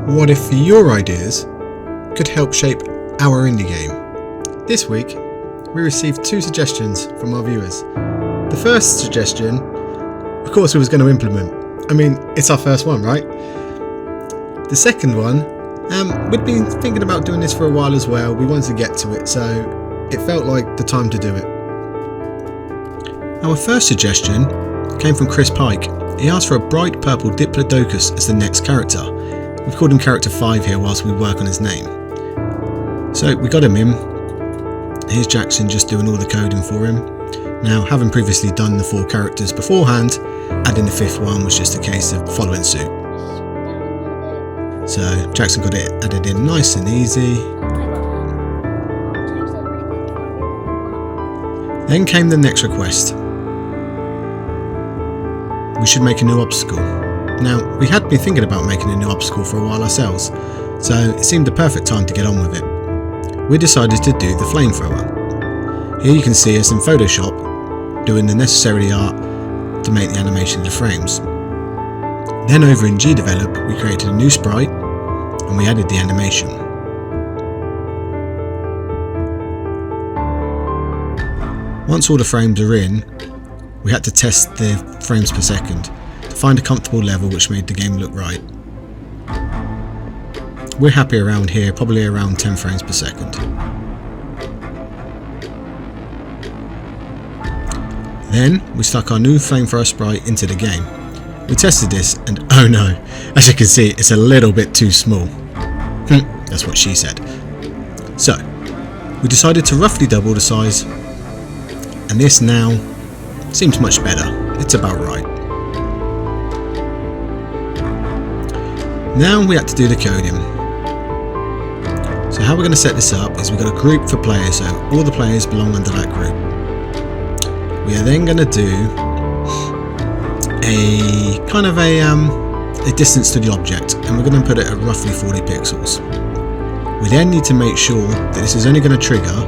What if your ideas could help shape our indie game? This week, we received 2 suggestions from our viewers. The first suggestion, of course, we was going to implement. I mean, it's our first one, right? The second one, we'd been thinking about doing this for a while as well. We wanted to get to it, so it felt like the time to do it. Our first suggestion came from Chris Pike. He asked for a bright purple Diplodocus as the next character. We've called him Character 5 here whilst we work on his name. So we got him in. Here's Jackson just doing all the coding for him. Now, having previously done the 4 characters beforehand, adding the 5th one was just a case of following suit. So Jackson got it added in nice and easy. Then came the next request. We should make a new obstacle. Now, we had been thinking about making a new obstacle for a while ourselves, so it seemed the perfect time to get on with it. We decided to do the flamethrower. Here you can see us in Photoshop doing the necessary art to make the animation of the frames. Then over in DevLog, we created a new sprite and we added the animation. Once all the frames are in, we had to test the frames per second to find a comfortable level which made the game look right. We're happy around here, probably around 10 frames per second. Then we stuck our new flamethrower sprite into the game. We tested this and oh no, as you can see it's a little bit too small. That's what she said. So, we decided to roughly double the size, and this now seems much better. It's about right. Now we have to do the coding. So how we're going to set this up is we've got a group for players, so all the players belong under that group. We are then going to do a kind of a distance to the object, and we're going to put it at roughly 40 pixels. We then need to make sure that this is only going to trigger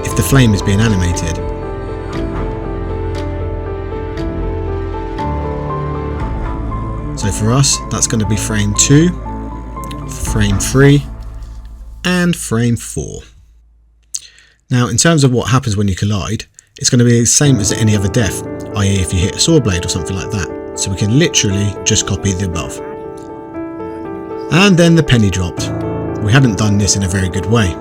if the flame is being animated. So for us, that's going to be frame 2, frame 3, and frame 4. Now, in terms of what happens when you collide, it's going to be the same as any other death, i.e. if you hit a saw blade or something like that. So we can literally just copy the above. And then the penny dropped. We hadn't done this in a very good way.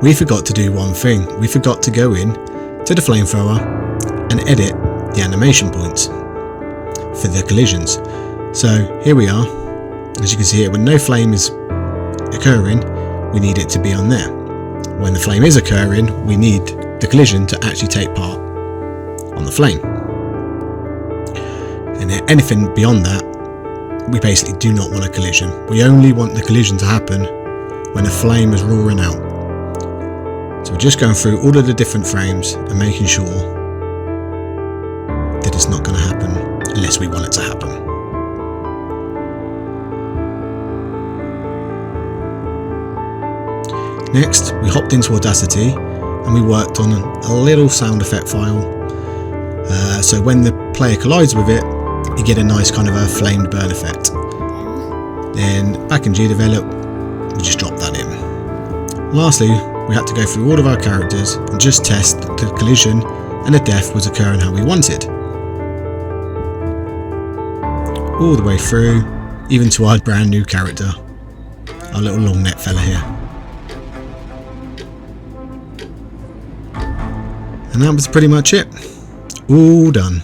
We forgot to do one thing. We forgot to go in to the flamethrower and edit the animation points for the collisions. So here we are. As you can see here, when no flame is occurring, we need it to be on there. When the flame is occurring, we need the collision to actually take part on the flame. And anything beyond that, we basically do not want a collision. We only want the collision to happen when the flame is roaring out. So we're just going through all of the different frames and making sure that it's not going to happen unless we want it to happen. Next, we hopped into Audacity and we worked on a little sound effect file. So when the player collides with it, you get a nice kind of a flamed burn effect. Then back in DevLog, we just dropped that in. Lastly, we had to go through all of our characters and just test that the collision and the death was occurring how we wanted. All the way through, even to our brand new character, our little long neck fella here. And that was pretty much it. All done.